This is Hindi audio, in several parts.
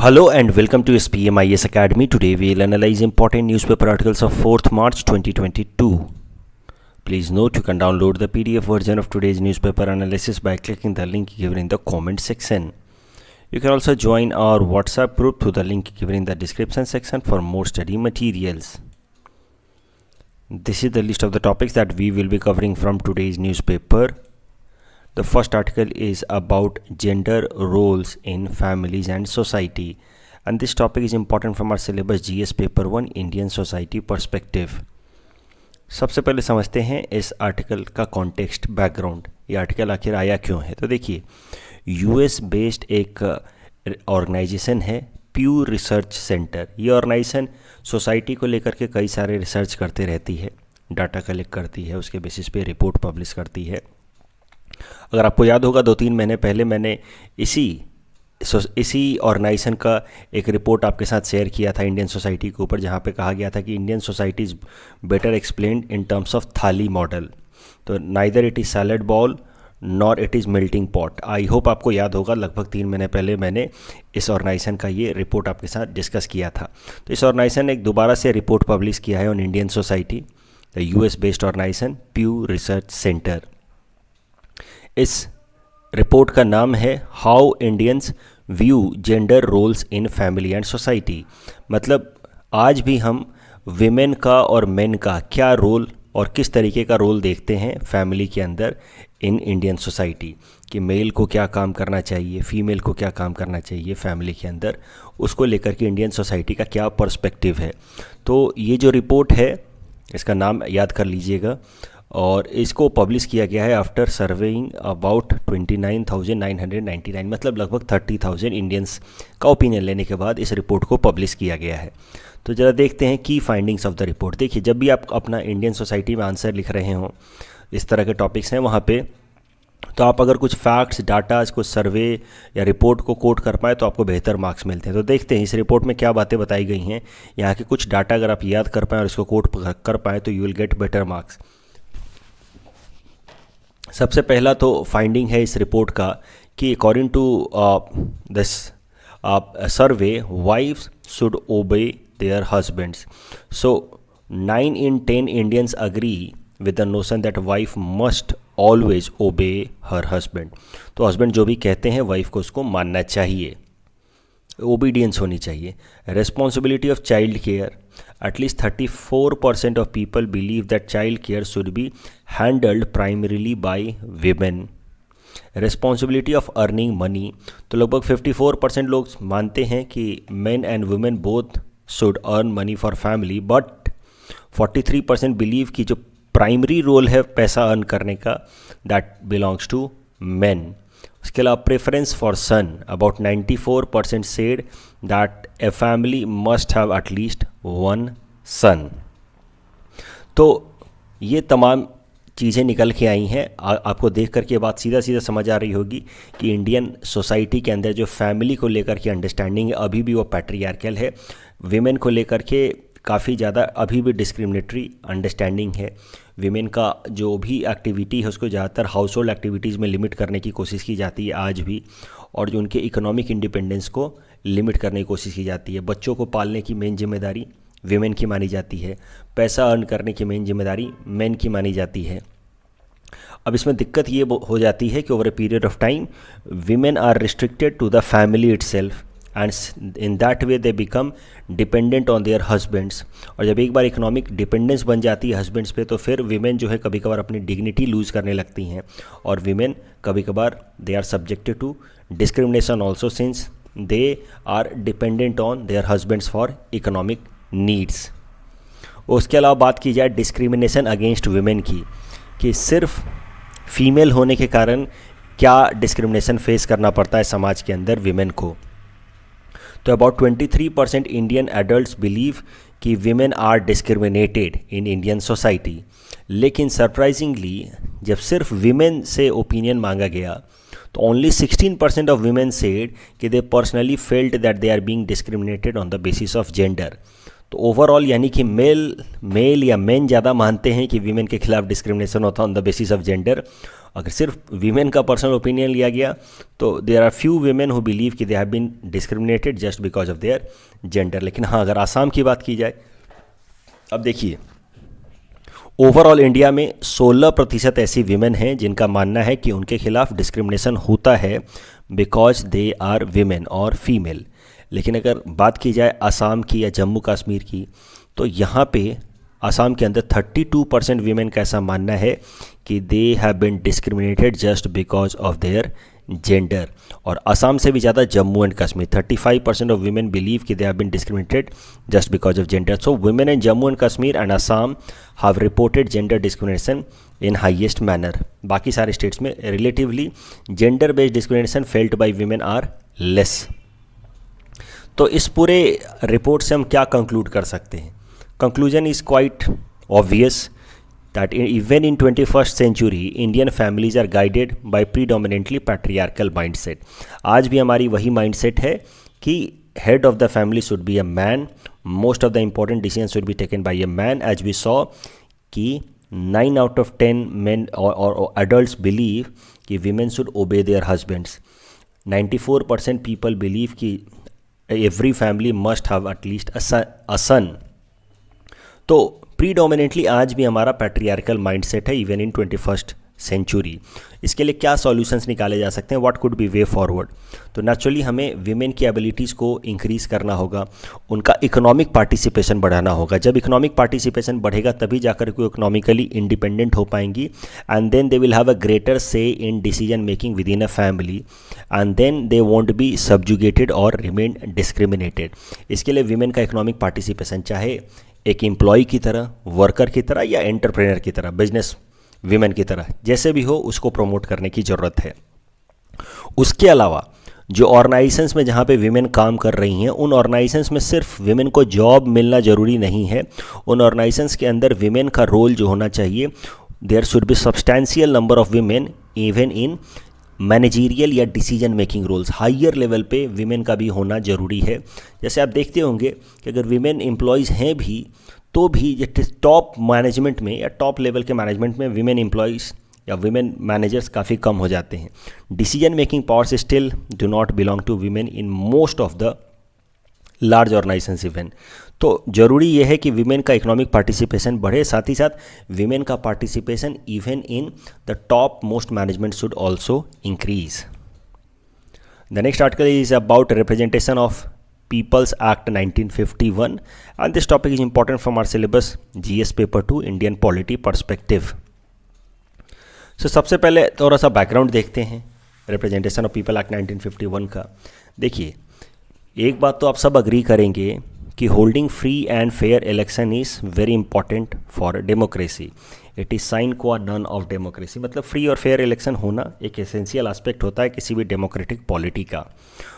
Hello and welcome to SPMIS Academy. Today we will analyze important newspaper articles of 4th March 2022. Please note you can download the PDF version of today's newspaper analysis by clicking the link given in the comment section. You can also join our WhatsApp group through the link given in the description section for more study materials. This is the list of the topics that we will be covering from today's newspaper. The first article is about gender roles in families and society, and this topic is important from our syllabus GS paper 1 Indian society perspective. सबसे पहले समझते हैं इस आर्टिकल का कॉन्टेक्स्ट बैकग्राउंड. ये आर्टिकल आखिर आया क्यों है? तो देखिए, यूएस बेस्ड एक ऑर्गेनाइजेशन है प्यू रिसर्च सेंटर. ये ऑर्गेनाइजेशन सोसाइटी को लेकर के कई सारे रिसर्च करते रहती है, डाटा कलेक्ट करती है, उसके बेसिस पे रिपोर्ट पब्लिश करती है. अगर आपको याद होगा 2-3 महीने पहले मैंने इसी ऑर्गेनाइजेशन का एक रिपोर्ट आपके साथ शेयर किया था इंडियन सोसाइटी के ऊपर, जहाँ पे कहा गया था कि Indian society is better explained in terms of थाली मॉडल. तो neither it is salad ball nor it is melting pot. I hope आपको याद होगा, लगभग 3 महीने पहले मैंने इस ऑर्गेनाइजेशन का ये रिपोर्ट आपके साथ डिस्कस किया था. तो इस ऑर्गेनाइजेशन ने एक दोबारा से रिपोर्ट पब्लिश किया है on Indian society, the US based organisation Pew Research Center. इस रिपोर्ट का नाम है how Indians view gender roles in family and society. मतलब आज भी हम विमेन का और मेन का क्या रोल और किस तरीके का रोल देखते हैं फैमिली के अंदर इन इंडियन सोसाइटी, कि मेल को क्या काम करना चाहिए, फीमेल को क्या काम करना चाहिए फैमिली के अंदर, उसको लेकर के इंडियन सोसाइटी का क्या पर्सपेक्टिव है. तो ये जो रिपोर्ट है, इसका नाम याद कर लीजिएगा, और इसको पब्लिश किया गया है आफ्टर सर्वेइंग अबाउट 29,999, मतलब लगभग 30,000 इंडियंस का ओपिनियन लेने के बाद इस रिपोर्ट को पब्लिश किया गया है. तो ज़रा देखते हैं की फाइंडिंग्स ऑफ द रिपोर्ट. देखिए, जब भी आप अपना इंडियन सोसाइटी में आंसर लिख रहे हों, इस तरह के टॉपिक्स हैं वहाँ पे, तो आप अगर कुछ फैक्ट्स, डाटाज, कुछ सर्वे या रिपोर्ट को कोट कर पाए तो आपको बेहतर मार्क्स मिलते हैं. तो देखते हैं इस रिपोर्ट में क्या बातें बताई गई हैं. यहाँ के कुछ डाटा अगर आप याद कर पाएँ और इसको कोट कर पाएँ तो you will get better marks. सबसे पहला तो फाइंडिंग है इस रिपोर्ट का कि according to this survey, wives should obey their husbands. So 9 in 10 Indians agree with the notion that wife must always obey her husband. तो हस्बैंड जो भी कहते हैं वाइफ को उसको मानना चाहिए, ओबीडियंस होनी चाहिए. Responsibility of child care, at least 34% of people believe that child care should be handled primarily by women. Responsibility of earning money, तो लगभग 54% लोग मानते हैं कि men and women both should earn money for family, but 43% believe कि जो प्राइमरी रोल है पैसा अर्न करने का, दैट बिलोंग्स टू मेन. उसके अलावा preference for son, about 94% said that a family must have at least 1 son. तो ये तमाम चीज़ें निकल के आई हैं. आपको देख करके ये बात सीधा सीधा समझ आ रही होगी कि इंडियन सोसाइटी के अंदर जो फैमिली को लेकर के अंडरस्टैंडिंग है अभी भी वो पैट्रियार्कल है. विमेन को लेकर के काफ़ी ज़्यादा अभी भी डिस्क्रिमिनेटरी अंडरस्टैंडिंग है. विमेन का जो भी एक्टिविटी है उसको ज़्यादातर हाउस होल्ड एक्टिविटीज़ में लिमिट करने की कोशिश की जाती है आज भी, और जो उनके इकोनॉमिक इंडिपेंडेंस को लिमिट करने की कोशिश की जाती है. बच्चों को पालने की मेन जिम्मेदारी विमेन की मानी जाती है, पैसा अर्न करने की मेन जिम्मेदारी मेन की मानी जाती है. अब इसमें दिक्कत ये हो जाती है कि over a period of time women are restricted to the family itself and in that way they become dependent on their husbands. और जब एक बार इकोनॉमिक डिपेंडेंस बन जाती है हस्बैंड्स पे, तो फिर विमेन जो है कभी कभार अपनी डिग्निटी लूज़ करने लगती हैं, और विमेन कभी कभार they are subjected to discrimination also since they are dependent on their husbands for economic needs. उसके अलावा बात की जाए डिस्क्रिमिनेशन अगेंस्ट विमेन की, कि सिर्फ फीमेल होने के कारण क्या डिस्क्रिमिनेशन फेस करना पड़ता है समाज के अंदर विमेन को. तो अबाउट 23% इंडियन एडल्ट्स बिलीव कि women are discriminated in Indian society. लेकिन सरप्राइजिंगली जब सिर्फ विमेन से ओपिनियन मांगा गया तो ओनली 16% ऑफ विमेन सेड कि they personally felt that they are being discriminated on the basis of gender. तो ओवरऑल यानी कि मेल या मेन ज़्यादा मानते हैं कि वीमेन के खिलाफ डिस्क्रिमिनेशन होता है on the basis of gender. अगर सिर्फ वीमेन का पर्सनल ओपिनियन लिया गया तो there are few women who believe कि they have been discriminated just because of their gender. लेकिन हाँ, अगर आसाम की बात की जाए, अब देखिए ओवरऑल इंडिया में 16% ऐसी वीमेन हैं जिनका मानना है कि उनके खिलाफ डिस्क्रिमिनेशन होता है बिकॉज दे आर वीमेन और फीमेल। लेकिन अगर बात की जाए आसाम की या जम्मू कश्मीर की, तो यहाँ पे आसाम के अंदर 32% वीमेन का ऐसा मानना है कि they have been discriminated just because of their gender. और आसाम से भी ज़्यादा Jammu and Kashmir, 35% of women believe कि they have been discriminated just because of gender. So women in Jammu and Kashmir and Assam have reported gender discrimination in highest manner. बाकी सारे स्टेट्स में relatively gender based discrimination felt by women are less. तो इस पूरे रिपोर्ट से हम क्या कंक्लूड कर सकते हैं? Conclusion is quite obvious that even in 21st century Indian families are guided by predominantly patriarchal mindset। आज भी हमारी वही mindset है कि head of the family should be a man, most of the important decisions should be taken by a man, as we saw कि 9 out of 10 men or adults believe कि women should obey their husbands। 94% people believe कि every family must have at least a son। तो प्रीडोमिनेटली आज भी हमारा पैट्रियार्कल माइंडसेट है इवन इन 21st सेंचुरी। इसके लिए क्या सॉल्यूशंस निकाले जा सकते हैं? What could be way forward? तो नेचुरली हमें विमेन की एबिलिटीज़ को इंक्रीज करना होगा, उनका इकोनॉमिक पार्टिसिपेशन बढ़ाना होगा। जब इकोनॉमिक पार्टिसिपेशन बढ़ेगा तभी जाकर के इकोनॉमिकली इंडिपेंडेंट हो पाएंगी and then they will have a greater say in decision making within a family and then they won't be subjugated और रिमेन डिस्क्रिमिनेटेड। इसके लिए विमेन का इकोनॉमिक पार्टिसिपेशन चाहे एक एम्प्लॉय की तरह, वर्कर की तरह या एंटरप्रेन्योर की तरह, बिजनेस वीमेन की तरह, जैसे भी हो उसको प्रमोट करने की ज़रूरत है। उसके अलावा जो ऑर्गेनाइजेशंस में जहाँ पे वीमेन काम कर रही हैं, उन ऑर्गेनाइजेशंस में सिर्फ वीमेन को जॉब मिलना ज़रूरी नहीं है। उन ऑर्गेनाइजेशंस के अंदर वीमेन का रोल जो होना चाहिए, there should be substantial number of women even in managerial या decision making roles. Higher level पे विमेन का भी होना ज़रूरी है। जैसे आप देखते होंगे कि अगर विमेन एम्प्लॉयज़ हैं भी तो भी टॉप मैनेजमेंट में या टॉप लेवल के मैनेजमेंट में विमेन एम्प्लॉयज़ या विमेन मैनेजर्स काफ़ी कम हो जाते हैं। Decision making powers still do not belong to women in most of the large organisations even. तो ज़रूरी यह है कि विमेन का इकोनॉमिक पार्टिसिपेशन बढ़े, साथ ही साथ विमेन का participation even in the top most management should also increase. The next article is about representation of people's act 1951 and this topic is important from our syllabus GS paper 2 Indian polity perspective. So सबसे पहले थोड़ा सा बैकग्राउंड देखते हैं रिप्रेजेंटेशन ऑफ पीपल एक्ट 1951 का। देखिए, एक बात तो आप सब अग्री करेंगे कि holding free and fair election is very important for democracy. It is sine क्वा नॉन ऑफ डेमोक्रेसी। मतलब फ्री और फेयर इलेक्शन होना एक एसेंशियल एस्पेक्ट होता है किसी भी डेमोक्रेटिक पॉलिटी का।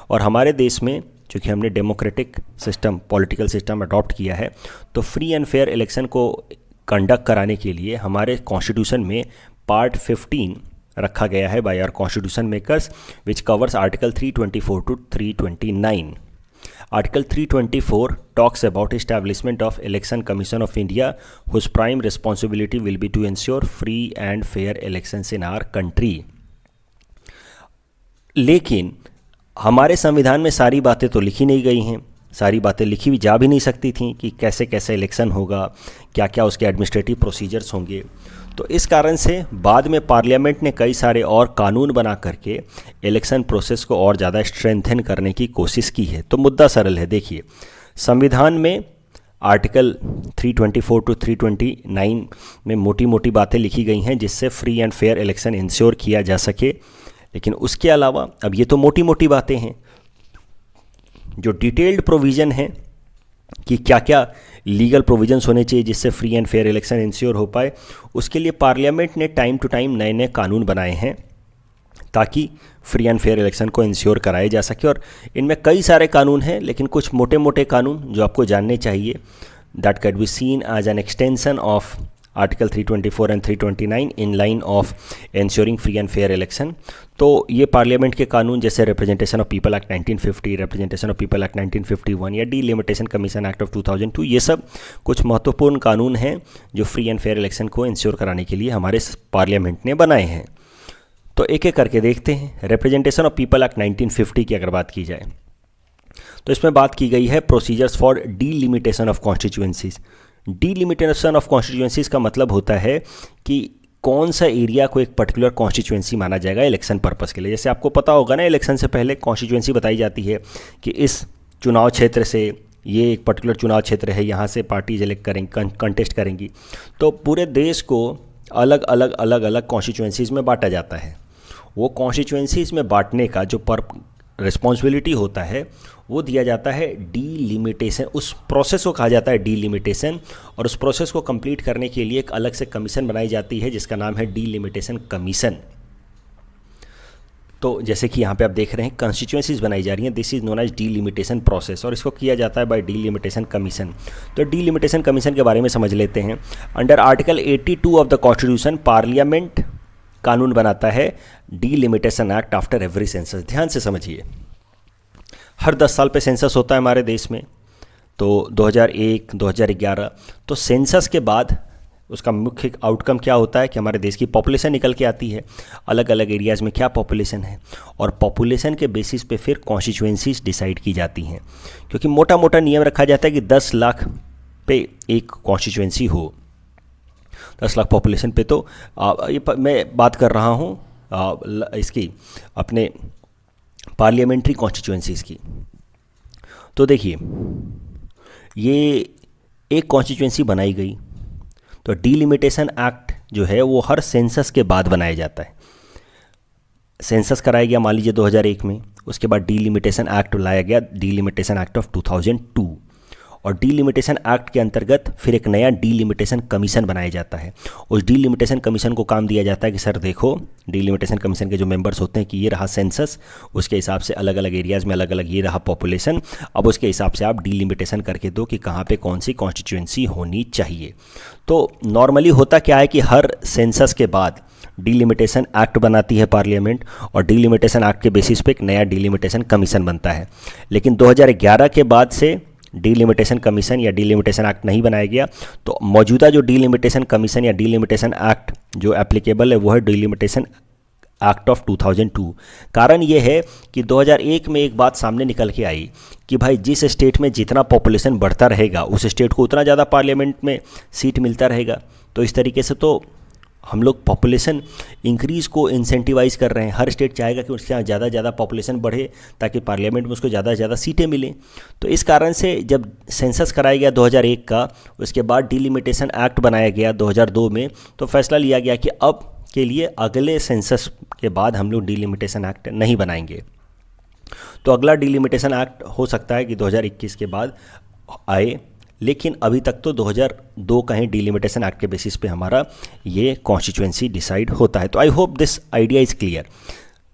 और हमारे देश में चूँकि हमने democratic system, political system adopt किया है, तो फ्री एंड फेयर इलेक्शन को कंडक्ट कराने के लिए हमारे कॉन्स्टिट्यूशन में पार्ट 15 रखा गया है by our constitution makers, which covers article 324 to 329। Article 324 talks about establishment of Election Commission of India, whose prime responsibility will be to ensure free and fair elections in our country। लेकिन हमारे संविधान में सारी बातें तो लिखी नहीं गई हैं, सारी बातें लिखी भी जा भी नहीं सकती थी कि कैसे कैसे इलेक्शन होगा, क्या क्या उसके एडमिनिस्ट्रेटिव प्रोसीजर्स होंगे। तो इस कारण से बाद में पार्लियामेंट ने कई सारे और कानून बना करके इलेक्शन प्रोसेस को और ज़्यादा स्ट्रेंथन करने की कोशिश की है। तो मुद्दा सरल है। देखिए, संविधान में आर्टिकल 324 to 329 में मोटी मोटी बातें लिखी गई हैं जिससे free and fair election ensure किया जा सके। लेकिन उसके अलावा अब ये तो मोटी मोटी बातें हैं, जो डिटेल्ड प्रोविज़न है कि क्या क्या लीगल प्रोविजंस होने चाहिए जिससे free and fair election ensure हो पाए, उसके लिए पार्लियामेंट ने टाइम टू टाइम नए नए कानून बनाए हैं ताकि फ्री एंड फेयर इलेक्शन को इंश्योर कराया जा सके। और इनमें कई सारे कानून हैं, लेकिन कुछ मोटे मोटे कानून जो आपको जानने चाहिए, that can be seen as an extension of article 324 and 329 in line of ensuring free and fair election. तो ये पार्लियामेंट के कानून जैसे representation of people act 1950, representation of people act 1951 या डीलिमिटेशन कमीशन एक्ट ऑफ 2002, ये सब कुछ महत्वपूर्ण कानून हैं जो फ्री एंड फेयर इलेक्शन को इंश्योर कराने के लिए हमारे पार्लियामेंट ने बनाए हैं। तो एक एक करके देखते हैं। रिप्रेजेंटेशन ऑफ पीपल एक्ट 1950 की अगर बात की जाए तो इसमें बात की गई है procedures for delimitation of constituencies. Delimitation of constituencies का मतलब होता है कि कौन सा एरिया को एक पर्टिकुलर कॉन्स्टिट्यूएंसी माना जाएगा इलेक्शन पर्पस के लिए। जैसे आपको पता होगा ना, इलेक्शन से पहले कॉन्स्टिट्यूएंसी बताई जाती है कि इस चुनाव क्षेत्र से, ये एक पर्टिकुलर चुनाव क्षेत्र है, यहाँ से पार्टीज इलेक्ट करेंगी, कंटेस्ट करेंगी। तो पूरे देश को अलग अलग कॉन्स्टिट्यूएंसीज़ में बांटा जाता है। वो कॉन्स्टिट्यूएंसीज़ में बांटने का जो रिस्पॉन्सिबिलिटी होता है वो दिया जाता है डीलिमिटेशन। उस प्रोसेस को कहा जाता है डीलिमिटेशन, और उस प्रोसेस को कंप्लीट करने के लिए एक अलग से कमीशन बनाई जाती है जिसका नाम है डीलिमिटेशन कमीशन। तो जैसे कि यहाँ पे आप देख रहे हैं कॉन्स्टिट्यूएंसीज बनाई जा रही हैं, this is known as delimitation process, और इसको किया जाता है बाय डीलिमिटेशन कमीशन। तो डीलिमिटेशन कमीशन के बारे में समझ लेते हैं। Under article 82 of the constitution parliament कानून बनाता है delimitation act after every census. ध्यान से समझिए, हर 10 साल पे सेंसस होता है हमारे देश में। तो 2001, 2011, तो सेंसस के बाद उसका मुख्य आउटकम क्या होता है कि हमारे देश की पॉपुलेशन निकल के आती है, अलग अलग एरियाज़ में क्या पॉपुलेशन है, और पॉपुलेशन के बेसिस पे फिर कॉन्स्टिट्यूएंसीज डिसाइड की जाती हैं। क्योंकि मोटा मोटा नियम रखा जाता है कि 10 लाख पे एक कॉन्स्टिट्यूएंसी हो, 10 लाख पॉपुलेशन पे। तो मैं बात कर रहा हूँ इसकी अपने पार्लियामेंट्री कॉन्स्टिट्यूएंसीज़ की। तो देखिए, ये एक कॉन्स्टिट्यूएंसी बनाई गई, तो डीलिमिटेशन एक्ट जो है वो हर सेंसस के बाद बनाया जाता है। सेंसस कराया गया मान लीजिए 2001 में, उसके बाद डीलिमिटेशन एक्ट लाया गया, डीलिमिटेशन एक्ट ऑफ 2002, और डीलिमिटेशन एक्ट के अंतर्गत फिर एक नया डीलिमिटेशन कमीशन बनाया जाता है। उस डीलिमिटेशन कमीशन को काम दिया जाता है कि सर देखो, डीलिमिटेशन कमीशन के जो मेंबर्स होते हैं कि ये रहा सेंसस, उसके हिसाब से अलग अलग एरियाज़ में अलग अलग ये रहा पॉपुलेशन, अब उसके हिसाब से आप डीलिमिटेशन करके दो कि कहाँ पे कौन सी कॉन्स्टिट्यूएंसी होनी चाहिए। तो नॉर्मली होता क्या है कि हर सेंसस के बाद डीलिमिटेशन एक्ट बनाती है पार्लियामेंट, और डीलिमिटेशन एक्ट के बेसिस पे एक नया डीलिमिटेशन कमीशन बनता है। लेकिन 2011 के बाद से डीलिमिटेशन कमीशन या डीलिमिटेशन एक्ट नहीं बनाया गया। तो मौजूदा जो डीलिमिटेशन कमीशन या डीलिमिटेशन एक्ट जो एप्लीकेबल है वो है डीलिमिटेशन एक्ट ऑफ 2002। कारण ये है कि 2001 में एक बात सामने निकल के आई कि भाई जिस स्टेट में जितना पॉपुलेशन बढ़ता रहेगा उस स्टेट को उतना ज़्यादा पार्लियामेंट में सीट मिलता रहेगा। तो इस तरीके से तो हम लोग पॉपुलेशन इंक्रीज़ को इंसेंटिवाइज कर रहे हैं। हर स्टेट चाहेगा कि उसके यहाँ ज़्यादा पॉपुलेशन बढ़े ताकि पार्लियामेंट में उसको ज़्यादा से ज़्यादा सीटें मिलें। तो इस कारण से जब सेंसस कराया गया 2001 का, उसके बाद डीलिमिटेशन एक्ट बनाया गया 2002 में, तो फैसला लिया गया कि अब के लिए अगले सेंसस के बाद हम लोग डीलिमिटेशन एक्ट नहीं बनाएंगे। तो अगला डीलिमिटेशन एक्ट हो सकता है कि 2021 के बाद आए, लेकिन अभी तक तो 2002 का ही डीलिमिटेशन एक्ट के बेसिस पे हमारा ये कॉन्स्टिट्यूएंसी डिसाइड होता है। तो I hope this idea is clear.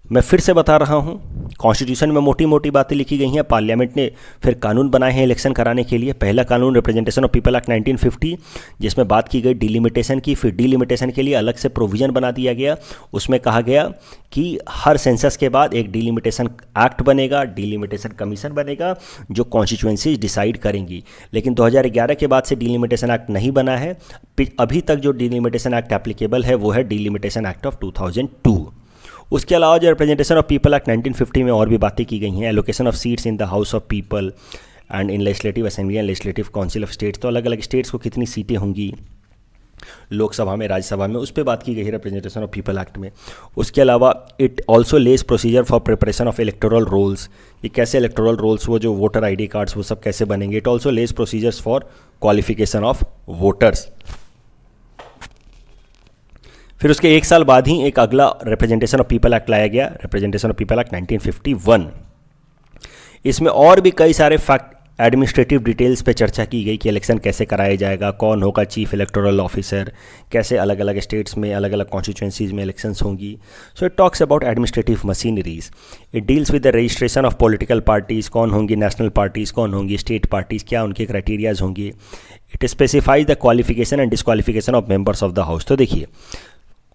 मैं फिर से बता रहा हूँ, कॉन्स्टिट्यूशन में मोटी मोटी बातें लिखी गई हैं। पार्लियामेंट ने फिर कानून बनाए हैं इलेक्शन कराने के लिए। पहला कानून रिप्रेजेंटेशन ऑफ पीपल एक्ट 1950, जिसमें बात की गई डीलिमिटेशन की। फिर डीलिमिटेशन के लिए अलग से प्रोविज़न बना दिया गया। उसमें कहा गया कि हर सेंसस के बाद एक डीलिमिटेशन एक्ट बनेगा, डीलिमिटेशन कमीशन बनेगा जो कॉन्स्टिट्यूएंसीज डिसाइड करेंगी। लेकिन 2011 के बाद से डीलिमिटेशन एक्ट नहीं बना है। अभी तक जो डीलिमिटेशन एक्ट एप्लीकेबल है वो है डीलिमिटेशन एक्ट ऑफ 2002। उसके अलावा जो रिप्रेजेंटेशन ऑफ पीपल एक्ट 1950 में और भी बातें की गई हैं। Allocation of seats in the house of people and in legislative assembly and legislative council of states. तो अलग अलग स्टेट्स को कितनी सीटें होंगी लोकसभा में, राज्यसभा में, उस पर बात की गई है रिप्रेजेंटेशन ऑफ पीपल एक्ट में। उसके अलावा it also lays procedure for preparation of electoral rolls, कि कैसे इलेक्टोरल रोल्स, वो जो वोटर ID कार्ड्स वो सब कैसे बनेंगे। It also lays procedures for qualification of voters. फिर उसके एक साल बाद ही एक अगला रिप्रेजेंटेशन ऑफ पीपल एक्ट लाया गया, रिप्रेजेंटेशन ऑफ पीपल एक्ट 1951। इसमें और भी कई सारे एडमिनिस्ट्रेटिव डिटेल्स पे चर्चा की गई कि इलेक्शन कैसे कराया जाएगा, कौन होगा चीफ इलेक्टोरल ऑफिसर, कैसे अलग अलग स्टेट्स में अलग अलग कॉन्स्टिट्यूंसीज में इलेक्शंस होंगी. So it talks about administrative machineries. It deals with the registration of political parties, कौन होंगी नेशनल पार्टीज़, कौन होंगी स्टेट पार्टीज़, क्या उनके क्राइटेरियाज होंगे. It specifies the qualification and disqualification of members of the house. तो देखिए,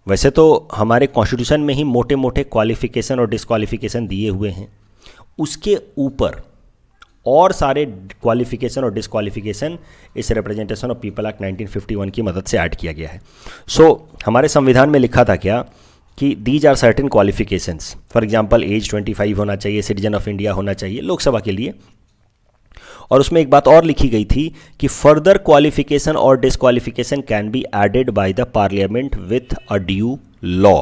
वैसे तो हमारे कॉन्स्टिट्यूशन में ही मोटे मोटे क्वालिफिकेशन और डिसक्वालिफिकेशन दिए हुए हैं, उसके ऊपर और सारे क्वालिफिकेशन और डिसक्वालिफिकेशन इस रिप्रेजेंटेशन ऑफ पीपल एक्ट 1951 की मदद से ऐड किया गया है. सो हमारे संविधान में लिखा था क्या कि these are certain qualifications. For example age 25 होना चाहिए, सिटीजन ऑफ इंडिया होना चाहिए लोकसभा के लिए. और उसमें एक बात और लिखी गई थी कि फर्दर क्वालिफिकेशन और disqualification can be added by the parliament with a due law.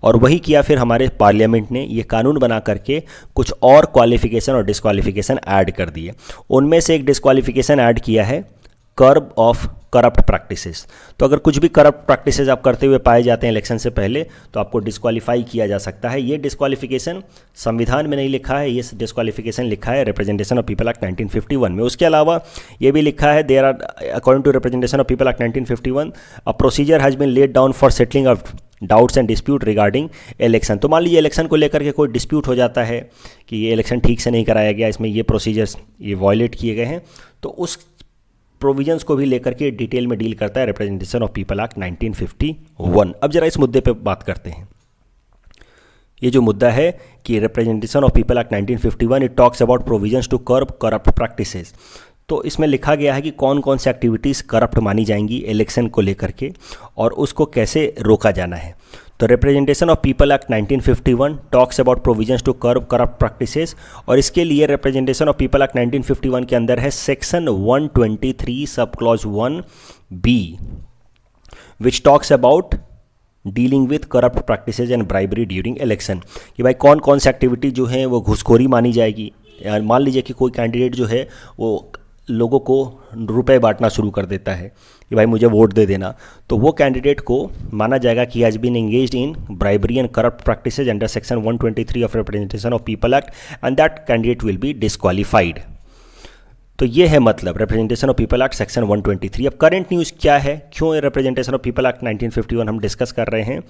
और वही किया फिर हमारे पार्लियामेंट ने, ये कानून बना करके कुछ और क्वालिफिकेशन और डिसक्वालिफिकेशन ऐड कर दिए. उनमें से एक डिसक्वालिफिकेशन ऐड किया है कर्ब ऑफ करप्ट प्रैक्टिसेस. तो अगर कुछ भी करप्ट प्रैक्टिसेस आप करते हुए पाए जाते हैं इलेक्शन से पहले, तो आपको डिस्क्वालीफाई किया जा सकता है. ये डिस्क्वालिफिकेशन संविधान में नहीं लिखा है, ये डिस्क्वालिफिकेशन लिखा है रिप्रेजेंटेशन ऑफ पीपल एक्ट 1951 में. उसके अलावा ये भी लिखा है, there are according to representation of people act 1951 a procedure has been laid down for settling of doubts and dispute regarding election. तो मान लीजिए इलेक्शन को लेकर के कोई डिस्प्यूट हो जाता है कि ये इलेक्शन ठीक से नहीं कराया गया, इसमें ये प्रोसीजर्स ये वायलेट किए गए हैं, तो उस प्रोविजंस को भी लेकर के डिटेल में डील करता है रिप्रेजेंटेशन ऑफ पीपल एक्ट 1951. अब जरा इस मुद्दे पे बात करते हैं. ये जो मुद्दा है कि representation of people act 1951 it talks about provisions to curb corrupt practices. तो इसमें लिखा गया है कि कौन कौन सी एक्टिविटीज़ करप्ट मानी जाएंगी इलेक्शन को लेकर के और उसको कैसे रोका जाना है. तो representation of people act 1951 talks about provisions to curb corrupt practices, और इसके लिए रिप्रेजेंटेशन ऑफ पीपल एक्ट 1951 के अंदर है section 123 sub clause 1B which talks about dealing with corrupt practices and bribery during election. कि भाई कौन कौन सी एक्टिविटी जो है वो घूसखोरी मानी जाएगी. मान लीजिए कि कोई कैंडिडेट जो है वो लोगों को रुपए बांटना शुरू कर देता है कि भाई मुझे वोट दे देना, तो वो कैंडिडेट को माना जाएगा कि has been engaged in bribery and corrupt practices under section 123 of representation of people act and that candidate will be disqualified. तो ये है मतलब representation of people act section 123. अब करंट न्यूज़ क्या है, क्यों रिप्रेजेंटेशन ऑफ पीपल एक्ट 1951 हम डिस्कस कर रहे हैं.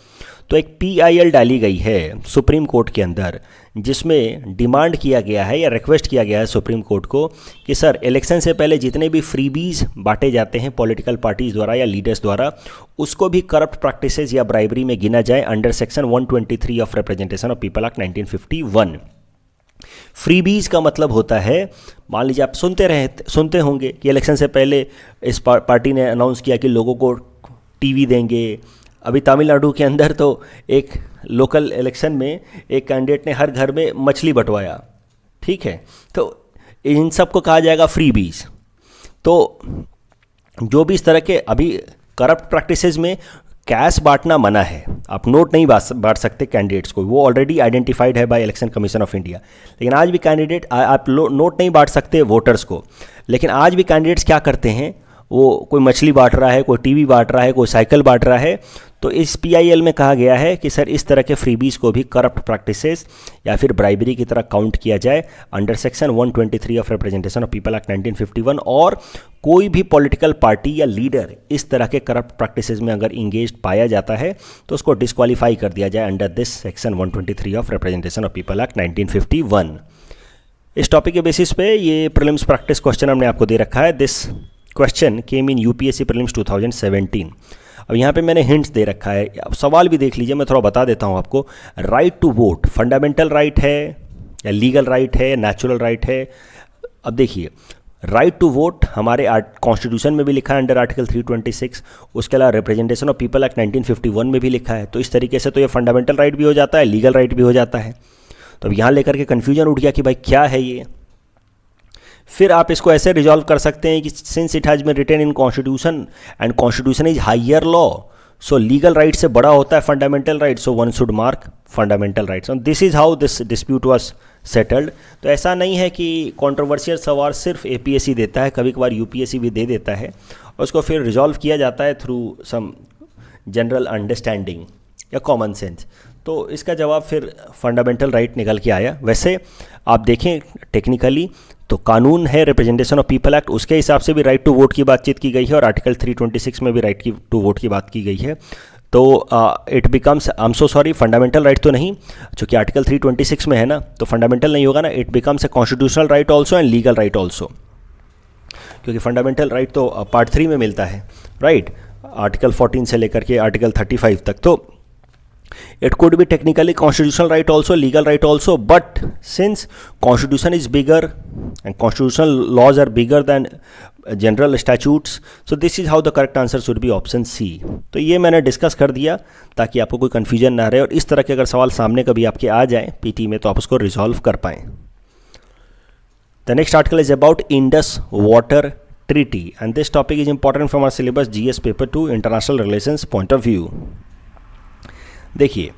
तो एक PIL डाली गई है सुप्रीम कोर्ट के अंदर, जिसमें डिमांड किया गया है या रिक्वेस्ट किया गया है सुप्रीम कोर्ट को कि सर इलेक्शन से पहले जितने भी फ्रीबीज बांटे जाते हैं पॉलिटिकल पार्टीज द्वारा या लीडर्स द्वारा, उसको भी करप्ट प्रैक्टिसेस या ब्राइबरी में गिना जाए under section 123 of representation of people act 1951. Freebies का मतलब होता है, मान लीजिए आप सुनते होंगे कि इलेक्शन से पहले इस पार्टी ने अनाउंस किया कि लोगों को टीवी देंगे. अभी तमिलनाडु के अंदर तो एक लोकल इलेक्शन में एक कैंडिडेट ने हर घर में मछली बंटवाया. ठीक है, तो इन सब को कहा जाएगा फ्रीबीज. तो जो भी इस तरह के अभी करप्ट प्रैक्टिसेस में कैश बांटना मना है, आप नोट नहीं बांट सकते कैंडिडेट्स को, वो ऑलरेडी आइडेंटिफाइड है by election commission of India. लेकिन आज भी कैंडिडेट आप नोट नहीं बांट सकते वोटर्स को, लेकिन आज भी कैंडिडेट्स क्या करते हैं, वो कोई मछली बांट रहा है, कोई टीवी बांट रहा है, कोई साइकिल बांट रहा है. तो इस PIL में कहा गया है कि सर इस तरह के फ्रीबीज को भी करप्ट प्रैक्टिसेस या फिर ब्राइबरी की तरह काउंट किया जाए under section 123 of representation of people act 1951. और कोई भी पॉलिटिकल पार्टी या लीडर इस तरह के करप्ट प्रैक्टिसेस में अगर इंगेज पाया जाता है तो उसको डिस्क्वालीफाई कर दिया जाए under this section 123 of representation of people act 1951. इस टॉपिक के बेसिस पे ये प्रीलिम्स प्रैक्टिस क्वेश्चन हमने आपको दे रखा है. This question came in UPSC prelims 2017. अब यहाँ पे मैंने हिंट्स दे रखा है, अब सवाल भी देख लीजिए, मैं थोड़ा बता देता हूँ आपको. Right to vote fundamental right है या लीगल राइट है, नेचुरल राइट है. अब देखिए, राइट टू वोट हमारे कॉन्स्टिट्यूशन में भी लिखा है अंडर आर्टिकल 326. उसके अलावा रिप्रेजेंटेशन ऑफ पीपल एक्ट 1951 में भी लिखा है. तो इस तरीके से तो ये फंडामेंटल राइट भी हो जाता है, लीगल राइट भी हो जाता है. तो अब यहाँ लेकर के कन्फ्यूजन उठ गया कि भाई क्या है ये. फिर आप इसको ऐसे रिजॉल्व कर सकते हैं कि since it has been written in constitution and constitution is higher law, so legal right से बड़ा होता है fundamental right, so one should mark fundamental rights. And this is how this dispute was settled. तो ऐसा नहीं है कि कंट्रोवर्शियल सवाल सिर्फ APSC देता है, कभी कभार UPSC भी दे देता है और उसको फिर रिजॉल्व किया जाता है थ्रू सम जनरल अंडरस्टैंडिंग या कॉमन सेंस. तो इसका जवाब फिर फंडामेंटल राइट निकल के आया. वैसे आप देखें टेक्निकली तो कानून है रिप्रेजेंटेशन ऑफ पीपल एक्ट, उसके हिसाब से भी राइट टू वोट की बातचीत की गई है और आर्टिकल 326 में भी राइट टू वोट की बात की गई है। तो it becomes, I am so sorry, fundamental right तो नहीं, चूँकि आर्टिकल 326 में है ना, तो फंडामेंटल नहीं होगा ना, it becomes a constitutional right also and legal right also, क्योंकि फंडामेंटल राइट तो पार्ट 3 में मिलता है, राइट, आर्टिकल 14 से लेकर के आर्टिकल 35 तक। तो it could be technically constitutional right also, legal right also, but since constitution is bigger and constitutional laws are bigger than general statutes, so this is how the correct answer should be option C। तो ये मैंने डिस्कस कर दिया ताकि आपको कोई कन्फ्यूजन ना रहे, और इस तरह के अगर सवाल सामने कभी आपके आ जाए पीटी में तो आप उसको रिजॉल्व कर पाएँ। The next article is about Indus Water Treaty and this topic is important from our syllabus GS paper 2 international relations point of view। देखिए,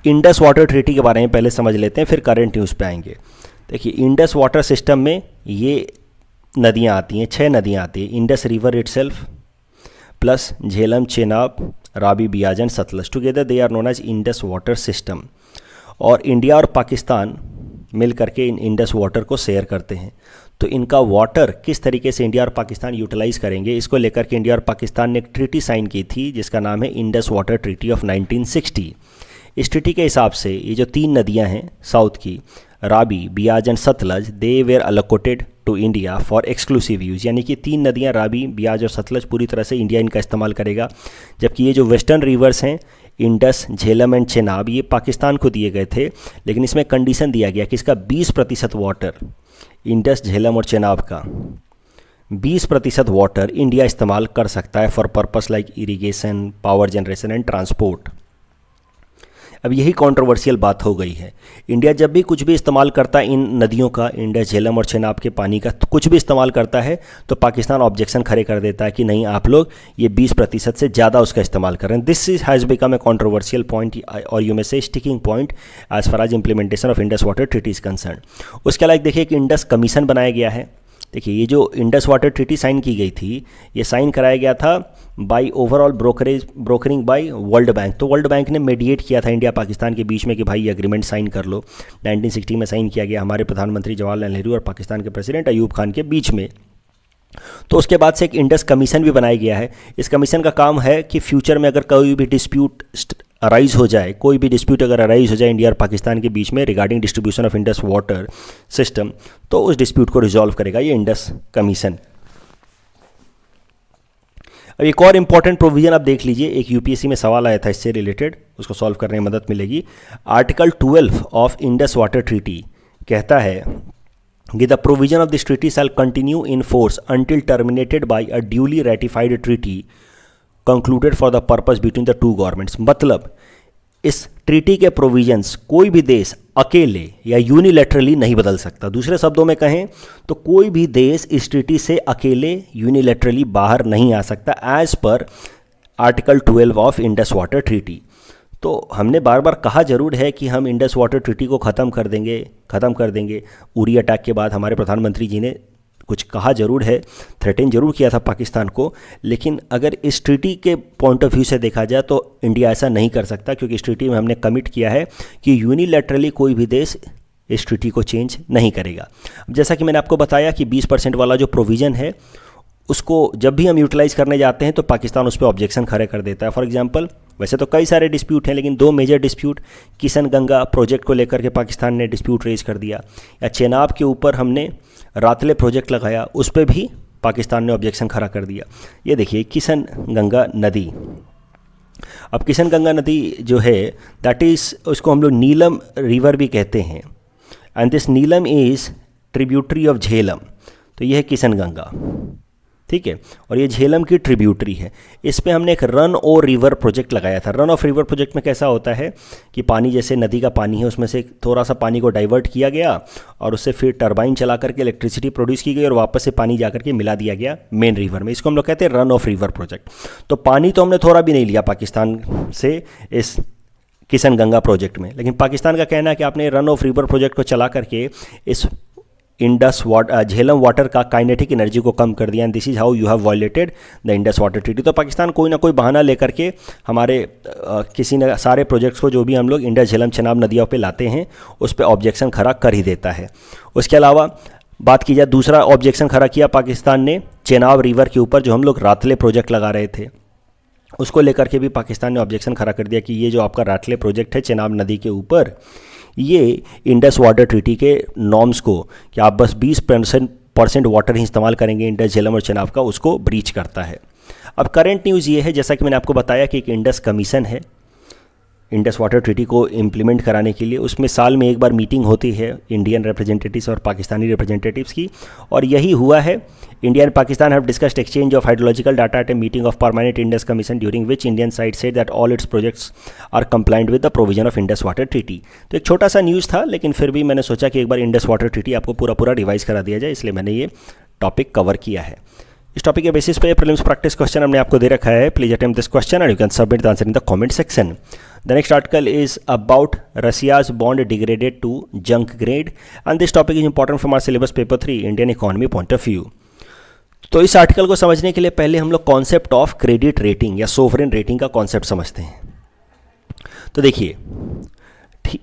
इंडस वाटर ट्रीटी के बारे में पहले समझ लेते हैं, फिर करंट न्यूज़ पे आएंगे। देखिए, इंडस वाटर सिस्टम में ये नदियाँ आती हैं, 6 नदियाँ आती हैं, Indus river itself plus Jhelum, Chenab, Ravi, Beas and Sutlej, together they are known as Indus water system. और इंडिया और पाकिस्तान मिल करके इन इंडस वाटर को शेयर करते हैं। तो इनका वाटर किस तरीके से इंडिया और पाकिस्तान यूटिलाइज़ करेंगे, इसको लेकर के इंडिया और पाकिस्तान ने एक ट्रीटी साइन की थी जिसका नाम है इंडस वाटर ट्रीटी ऑफ 1960। इस ट्रीटी के हिसाब से ये जो 3 नदियां हैं साउथ की, Ravi, Beas and Sutlej, they were allocated to India for exclusive use, यानी कि 3 नदियां रावी, बियाज और सतलज पूरी तरह से इंडिया इनका इस्तेमाल करेगा, जबकि ये जो वेस्टर्न रिवर्स हैं इंडस, झेलम एंड चेनाब, ये पाकिस्तान को दिए गए थे, लेकिन इसमें कंडीशन दिया गया कि इसका 20% वाटर, इंडस, झेलम और चेनाब का 20% वाटर इंडिया इस्तेमाल कर सकता है for purpose like irrigation, power generation and transport. अब यही कंट्रोवर्शियल बात हो गई है। इंडिया जब भी कुछ भी इस्तेमाल करता है इन नदियों का, इंडस, झेलम और चेनाब के पानी का, तो कुछ भी इस्तेमाल करता है तो पाकिस्तान ऑब्जेक्शन खड़े कर देता है कि नहीं, आप लोग ये 20% से ज़्यादा उसका इस्तेमाल कर रहे हैं। This is has become a controversial point और you may say sticking point as far as implementation of Indus water treaty is concern. उसके अलावा देखिए कि इंडस कमीशन बनाया गया है। देखिए, ये जो इंडस वाटर ट्रीटी साइन की गई थी, ये साइन कराया गया था by overall brokering by World Bank. तो वर्ल्ड बैंक ने मीडिएट किया था इंडिया पाकिस्तान के बीच में कि भाई ये एग्रीमेंट साइन कर लो। 1960 में साइन किया गया हमारे प्रधानमंत्री जवाहरलाल नेहरू और पाकिस्तान के प्रेसिडेंट अयूब खान के बीच में। तो उसके बाद से एक इंडस कमीशन भी बनाया गया है। इस कमीशन का काम है कि फ्यूचर में अगर कोई भी डिस्प्यूट अराइज हो जाए, कोई भी डिस्प्यूट अगर अराइज हो जाए इंडिया और पाकिस्तान के बीच में regarding distribution of Indus water system, तो उस डिस्प्यूट को रिजॉल्व करेगा ये इंडस कमीशन। अब एक और इंपॉर्टेंट प्रोविजन आप देख लीजिए, एक यूपीएससी में सवाल आया था इससे रिलेटेड, उसको सॉल्व करने में मदद मिलेगी। Article 12 of Indus water treaty कहता है कि the provision of this treaty shall continue in force until terminated bye a duly ratified treaty concluded for the purpose between the two governments. मतलब इस ट्रीटी के प्रोविजंस कोई भी देश अकेले या यूनिलैटरली नहीं बदल सकता। दूसरे शब्दों में कहें तो कोई भी देश इस ट्रीटी से अकेले यूनिलैटरली बाहर नहीं आ सकता as per article 12 of Indus water treaty. तो हमने बार बार कहा जरूर है कि हम इंडस वाटर ट्रीटी को ख़त्म कर देंगे। उरी अटैक के बाद हमारे प्रधानमंत्री जी ने कुछ कहा जरूर है, थ्रेटन जरूर किया था पाकिस्तान को, लेकिन अगर इस ट्रीटी के पॉइंट ऑफ व्यू से देखा जाए तो इंडिया ऐसा नहीं कर सकता, क्योंकि इस ट्रीटी में हमने कमिट किया है कि यूनिलैटरली कोई भी देश इस ट्रीटी को चेंज नहीं करेगा। अब जैसा कि मैंने आपको बताया कि 20% वाला जो प्रोविज़न है उसको जब भी हम यूटिलाइज़ करने जाते हैं तो पाकिस्तान उस पर ऑब्जेक्शन खड़े कर देता है। फॉर एग्जांपल, वैसे तो कई सारे डिस्प्यूट हैं, लेकिन 2 major dispute, Kishan Ganga project को लेकर के पाकिस्तान ने डिस्प्यूट रेज कर दिया, या चेनाब के ऊपर हमने रातले प्रोजेक्ट लगाया, उस पर भी पाकिस्तान ने ऑब्जेक्शन खड़ा कर दिया। ये देखिए किशन गंगा नदी। अब किशन गंगा नदी जो है दैट इज़, उसको हम लोग नीलम रिवर भी कहते हैं, and this Neelam is tributary of Jhelum. तो ये है किशन गंगा, ठीक है, और ये झेलम की ट्रिब्यूटरी है। इस पे हमने एक रन और रिवर प्रोजेक्ट लगाया था। रन ऑफ रिवर प्रोजेक्ट में कैसा होता है कि पानी, जैसे नदी का पानी है, उसमें से थोड़ा सा पानी को डाइवर्ट किया गया और उससे फिर टरबाइन चला करके इलेक्ट्रिसिटी प्रोड्यूस की गई और वापस से पानी जा करके मिला दिया गया मेन रिवर में। इसको हम लोग कहते हैं रन ऑफ रिवर प्रोजेक्ट। तो पानी तो हमने थोड़ा भी नहीं लिया पाकिस्तान से इस किशन गंगा प्रोजेक्ट में, लेकिन पाकिस्तान का कहना है कि आपने रन ऑफ रिवर प्रोजेक्ट को चला करके इस इंडस झेलम वाटर का काइनेटिक एनर्जी को कम कर दिया, and this is how you have violated the Indus water treaty. तो पाकिस्तान कोई ना कोई बहाना लेकर के हमारे किसी न सारे प्रोजेक्ट्स को जो भी हम लोग इंडस झेलम चेनाब नदियों पे लाते हैं उस पर ऑब्जेक्शन खड़ा कर ही देता है। उसके अलावा बात की जाए, दूसरा ऑब्जेक्शन खड़ा किया पाकिस्तान ने चेनाब रिवर के ऊपर, जो हम लोग रातले प्रोजेक्ट लगा रहे थे, उसको लेकर के भी पाकिस्तान ने ऑब्जेक्शन खड़ा कर दिया कि ये जो आपका रातले प्रोजेक्ट है चेनाब नदी के ऊपर, ये इंडस वाटर ट्रीटी के नॉर्म्स को, कि आप बस 20% वाटर ही इस्तेमाल करेंगे इंडस, झेलम और चेनाब का, उसको ब्रीच करता है। अब करंट न्यूज़ ये है, जैसा कि मैंने आपको बताया कि एक इंडस कमीशन है इंडस वाटर ट्रीटी को इम्प्लीमेंट कराने के लिए। उसमें साल में एक बार मीटिंग होती है इंडियन रिप्रेजेंटेटिव्स और पाकिस्तानी रिप्रेजेंटेटिव्स की, और यही हुआ है। India and Pakistan have discussed exchange of hydrological data at a meeting of permanent Indus commission during which Indian side said that all its projects are compliant with the provision of Indus water treaty. तो एक छोटा सा न्यूज़ था, लेकिन फिर भी मैंने सोचा कि एक बार इंडस वाटर ट्रीटी आपको पूरा रिवाइज करा दिया जाए, इसलिए मैंने ये टॉपिक कवर किया है। इस टॉपिक के बेसिस पे प्रीलिम्स प्रैक्टिस क्वेश्चन हमने आपको दे रखा है। Please attempt this question and you can submit the answer in the comment section. The next article is about Russia's bond degraded to junk grade, and this topic is important from our syllabus paper 3 Indian economy point of view. तो इस आर्टिकल को समझने के लिए पहले हम लोग कॉन्सेप्ट ऑफ क्रेडिट रेटिंग या सोवरेन रेटिंग का कॉन्सेप्ट समझते हैं। तो देखिए,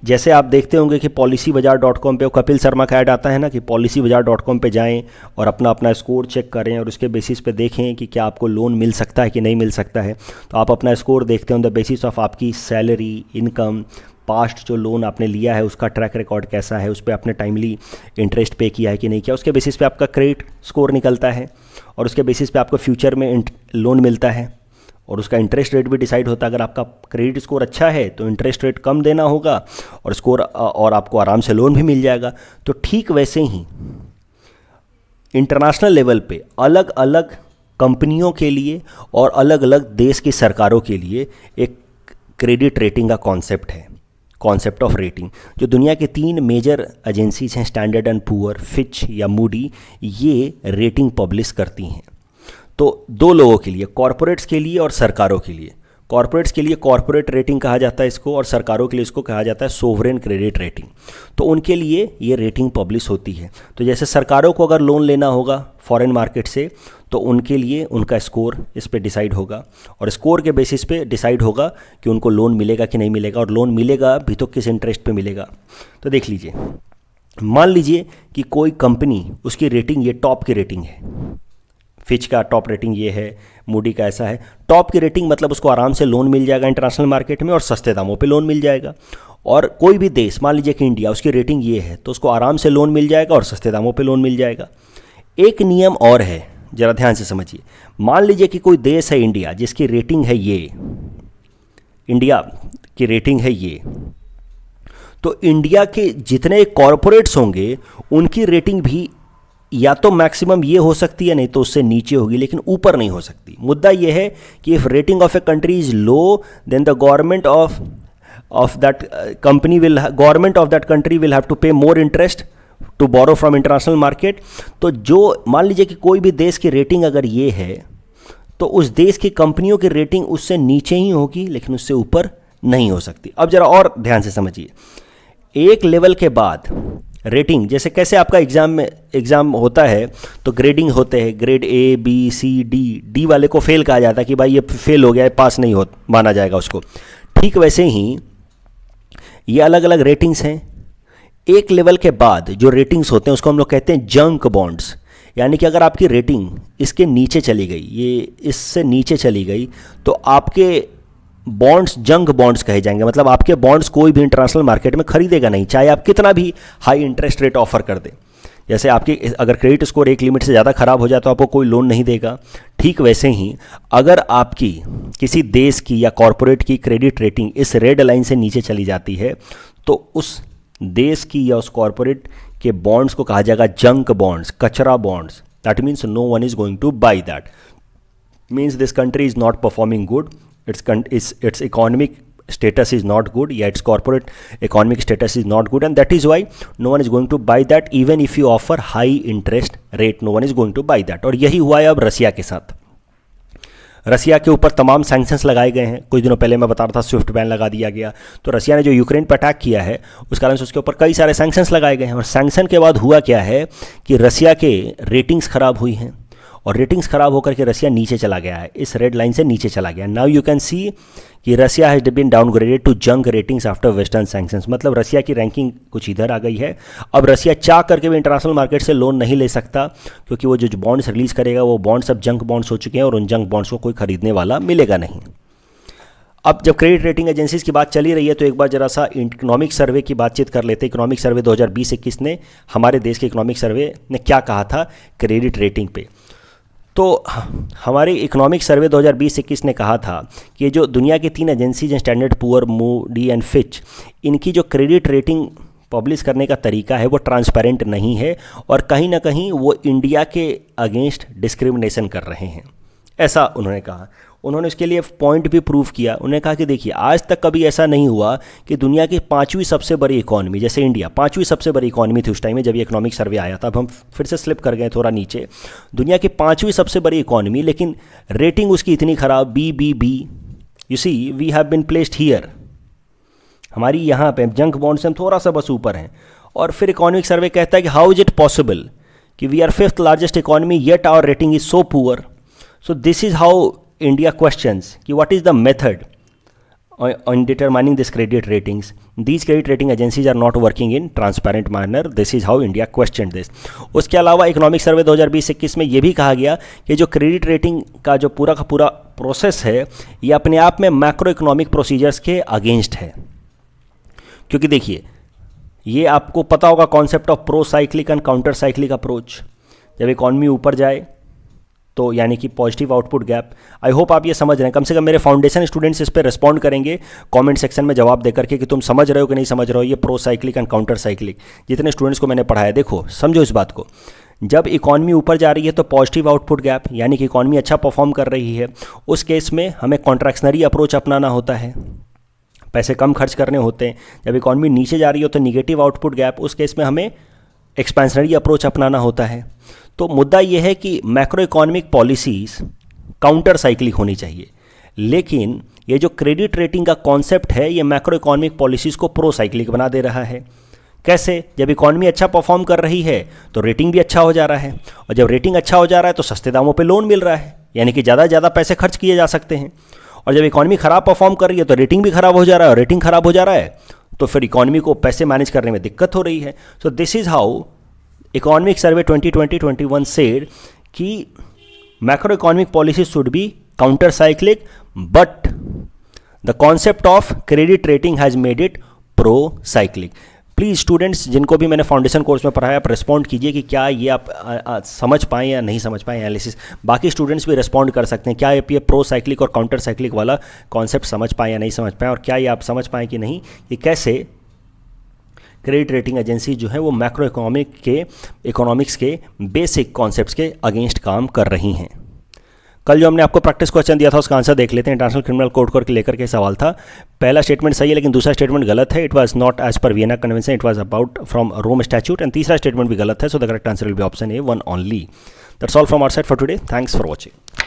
जैसे आप देखते होंगे कि policybazaar.com पे कपिल शर्मा का ऐड आता है ना, कि policybazaar.com पे जाएं और अपना स्कोर चेक करें और उसके बेसिस पे देखें कि क्या आपको लोन मिल सकता है कि नहीं मिल सकता है। तो आप अपना स्कोर देखते हैं ऑन द बेसिस ऑफ आपकी सैलरी, इनकम, पास्ट जो लोन आपने लिया है उसका ट्रैक रिकॉर्ड कैसा है, उस पर आपने टाइमली इंटरेस्ट पे किया है कि नहीं किया, उसके बेसिस पे आपका क्रेडिट स्कोर निकलता है, और उसके बेसिस पे आपको फ्यूचर में लोन मिलता है, और उसका इंटरेस्ट रेट भी डिसाइड होता है। अगर आपका क्रेडिट स्कोर अच्छा है तो इंटरेस्ट रेट कम देना होगा और आपको आराम से लोन भी मिल जाएगा। तो ठीक वैसे ही इंटरनेशनल लेवल पे अलग अलग कंपनियों के लिए और अलग अलग देश की सरकारों के लिए एक क्रेडिट रेटिंग का कॉन्सेप्ट है, कॉन्सेप्ट ऑफ रेटिंग, जो दुनिया के 3 मेजर एजेंसीज हैं, स्टैंडर्ड एंड पुअर, फिच या मूडी, ये रेटिंग पब्लिश करती हैं। तो 2 लोगों के लिए, कॉरपोरेट्स के लिए और सरकारों के लिए, कॉरपोरेट्स के लिए कॉरपोरेट रेटिंग कहा जाता है इसको, और सरकारों के लिए इसको कहा जाता है सोवरेन क्रेडिट रेटिंग। तो उनके लिए ये रेटिंग पब्लिश होती है। तो जैसे सरकारों को अगर लोन लेना होगा फॉरेन मार्केट से, तो उनके लिए उनका स्कोर इस पे डिसाइड होगा, और स्कोर के बेसिस पे डिसाइड होगा कि उनको लोन मिलेगा कि नहीं मिलेगा, और लोन मिलेगा भी तो किस इंटरेस्ट पे मिलेगा। तो देख लीजिए, मान लीजिए कि कोई कंपनी, उसकी रेटिंग ये टॉप की रेटिंग है, फिच का टॉप रेटिंग ये है, मूडी का ऐसा है। टॉप की रेटिंग मतलब उसको आराम से लोन मिल जाएगा इंटरनेशनल मार्केट में, और सस्ते दामों पे लोन मिल जाएगा। और कोई भी देश, मान लीजिए कि इंडिया, उसकी रेटिंग ये है, तो उसको आराम से लोन मिल जाएगा और सस्ते दामों पे लोन मिल जाएगा। एक नियम और है, ज़रा ध्यान से समझिए। मान लीजिए कि कोई देश है इंडिया, जिसकी रेटिंग है ये, इंडिया की रेटिंग है ये, तो इंडिया के जितने कॉरपोरेट्स होंगे उनकी रेटिंग भी या तो मैक्सिमम ये हो सकती है, नहीं तो उससे नीचे होगी, लेकिन ऊपर नहीं हो सकती। मुद्दा ये है कि if rating of a country is low, then the government of that country will have to pay more interest to borrow from international market. तो जो मान लीजिए कि कोई भी देश की रेटिंग अगर ये है, तो उस देश की कंपनियों की रेटिंग उससे नीचे ही होगी, लेकिन उससे ऊपर नहीं हो सकती। अब जरा और ध्यान से समझिए, एक लेवल के बाद रेटिंग, जैसे कैसे आपका एग्ज़ाम होता है तो ग्रेडिंग होते हैं, grade A B C D, D वाले को फेल कहा जाता है कि भाई ये फेल हो गया है, पास नहीं हो माना जाएगा उसको। ठीक वैसे ही ये अलग अलग रेटिंग्स हैं। एक लेवल के बाद जो रेटिंग्स होते हैं उसको हम लोग कहते हैं जंक बॉन्ड्स, यानी कि अगर आपकी रेटिंग इसके नीचे चली गई, ये इससे नीचे चली गई, तो आपके बॉन्ड्स जंक बॉन्ड्स कहे जाएंगे। मतलब आपके बॉन्ड्स कोई भी इंटरनेशनल मार्केट में खरीदेगा नहीं, चाहे आप कितना भी हाई इंटरेस्ट रेट ऑफर कर दें। जैसे आपकी अगर क्रेडिट स्कोर एक लिमिट से ज़्यादा खराब हो जाए तो आपको कोई लोन नहीं देगा। ठीक वैसे ही अगर आपकी किसी देश की या कॉरपोरेट की क्रेडिट रेटिंग इस रेड लाइन से नीचे चली जाती है, तो उस देश की या उस कॉरपोरेट के बॉन्ड्स को कहा जाएगा जंक बॉन्ड्स, कचरा bonds. That means no one is going to buy that, means this country is not performing good, its economic status is not good, yeah, its corporate economic status is not good, and that is why no one is going to buy that. Even if you offer high interest rate, no one is going to buy that. और यही हुआ है अब रसिया के साथ। रसिया के ऊपर तमाम सैंक्शंस लगाए गए हैं। कुछ दिनों पहले मैं बता रहा था स्विफ्ट बैन लगा दिया गया। तो रसिया ने जो यूक्रेन पर अटैक किया है उस कारण से उसके ऊपर कई सारे सैंक्शंस लगाए गए हैं, और सैंक्शन के बाद हुआ क्या है कि रसिया के रेटिंग्स ख़राब हुई हैं, और रेटिंग्स खराब होकर के रसिया नीचे चला गया है, इस रेड लाइन से नीचे चला गया। नाउ यू कैन सी कि Russia has been downgraded to junk ratings after western sanctions, मतलब रसिया की रैंकिंग कुछ इधर आ गई है। अब रसिया चाह करके भी इंटरनेशनल मार्केट से लोन नहीं ले सकता, क्योंकि वो जो बॉन्ड्स रिलीज़ करेगा वो बॉन्ड्स अब जंक बॉन्ड्स हो चुके हैं और उन जंक बॉन्ड्स को कोई खरीदने वाला मिलेगा नहीं। अब जब क्रेडिट रेटिंग एजेंसीज की बात चली रही है तो एक बार जरा सा इकोनॉमिक सर्वे की बातचीत कर लेते हैं। इकोनॉमिक सर्वे 2020-21 ने, हमारे देश के इकोनॉमिक सर्वे ने क्या कहा था क्रेडिट रेटिंग पे। तो हमारे इकोनॉमिक सर्वे 2020-21 ने कहा था कि जो दुनिया की 3 एजेंसीज हैं, standard poor, Moody and Fitch, इनकी जो क्रेडिट रेटिंग पब्लिश करने का तरीका है वो ट्रांसपेरेंट नहीं है और कहीं ना कहीं वो इंडिया के अगेंस्ट डिस्क्रिमिनेशन कर रहे हैं, ऐसा उन्होंने कहा। उन्होंने उसके लिए पॉइंट भी प्रूव किया। उन्होंने कहा कि देखिए, आज तक कभी ऐसा नहीं हुआ कि दुनिया की 5वीं सबसे बड़ी इकॉनमी, जैसे इंडिया 5वीं सबसे बड़ी इकॉनमी थी उस टाइम में जब ये इकोनॉमिक सर्वे आया था, अब हम फिर से स्लिप कर गए थोड़ा नीचे, दुनिया की 5वीं सबसे बड़ी इकॉनमी, लेकिन रेटिंग उसकी इतनी खराब, BBB, you see we have been placed here, हमारी यहाँ पे जंक बॉन्ड से हम थोड़ा सा बस ऊपर हैं। और फिर इकोनॉमिक सर्वे कहता है कि हाउ इज इट पॉसिबल कि we are 5th largest economy yet our rating is so poor. So this is how India questions कि what is the method on determining this credit ratings. These credit rating agencies are not working in transparent manner. This is how India questioned this. उसके अलावा इकोनॉमिक सर्वे 2020-21 में ये भी कहा गया कि जो क्रेडिट रेटिंग का जो पूरा का पूरा प्रोसेस है ये अपने आप में मैक्रो इकोनॉमिक प्रोसीजर्स के अगेंस्ट है। क्योंकि देखिए, ये आपको पता होगा concept of pro cyclic and counter cyclic approach. जब इकॉनमी ऊपर जाए तो यानी कि positive output gap, I hope आप ये समझ रहे हैं। कम से कम मेरे फाउंडेशन स्टूडेंट्स इस पर रिस्पॉन्ड करेंगे कमेंट सेक्शन में जवाब देकर के कि तुम समझ रहे हो कि नहीं समझ रहे हो ये pro cyclic and counter cyclic. जितने स्टूडेंट्स को मैंने पढ़ाया, देखो समझो इस बात को, जब इकॉनमी ऊपर जा रही है तो पॉजिटिव आउटपुट गैप यानी कि इकॉनमी अच्छा परफॉर्म कर रही है, उस केस में हमें कॉन्ट्रैक्शनरी अप्रोच अपनाना होता है, पैसे कम खर्च करने होते हैं। जब इकॉनमी नीचे जा रही हो तो निगेटिव आउटपुट गैप, उस केस में हमें एक्सपेंशनरी अप्रोच अपनाना होता है। तो मुद्दा यह है कि macro economic policies counter cyclic होनी चाहिए, लेकिन ये जो क्रेडिट रेटिंग का कॉन्सेप्ट है ये मैक्रो इकोनॉमिक पॉलिसीज़ को प्रो साइक्लिक बना दे रहा है। कैसे? जब इकॉनमी अच्छा परफॉर्म कर रही है तो रेटिंग भी अच्छा हो जा रहा है, और जब रेटिंग अच्छा हो जा रहा है तो सस्ते दामों पे लोन मिल रहा है, यानी कि ज़्यादा से ज़्यादा पैसे खर्च किए जा सकते हैं। और जब इकॉनमी ख़राब परफॉर्म कर रही है तो रेटिंग भी ख़राब हो जा रहा है, और रेटिंग ख़राब हो जा रहा है तो फिर इकॉनमी को पैसे मैनेज करने में दिक्कत हो रही है। So this is how economic survey 2020-21 said कि macro economic policy should be counter cyclic, but the concept of credit rating has made it pro cyclic. Please students जिनको भी मैंने फाउंडेशन कोर्स में पढ़ाया, आप रिस्पॉन्ड कीजिए कि क्या ये आप समझ पाएँ या नहीं समझ पाएँ एनालिसिस। बाकी स्टूडेंट्स भी रिस्पॉन्ड कर सकते हैं, क्या ये प्रो साइक्लिक और काउंटर साइक्लिक वाला कॉन्सेप्ट समझ पाएँ या नहीं समझ पाएँ, और क्या ये आप समझ पाएँ कि नहीं कि कैसे क्रेडिट रेटिंग एजेंसी जो है वो मैक्रो इकोनॉमिक्स के बेसिक कॉन्सेप्ट्स के अगेंस्ट काम कर रही हैं। कल जो हमने आपको प्रैक्टिस क्वेश्चन दिया था उसका आंसर देख लेते हैं। इंटरनेशनल क्रिमिनल कोड को लेकर के सवाल था। पहला स्टेटमेंट सही है लेकिन दूसरा स्टेटमेंट गलत है। It was not as per Vienna convention, it was about from Rome statute, and तीसरा स्टेटमेंट भी गलत है। So the correct answer will be option A, 1 only. That's all from our side for today. Thanks for watching.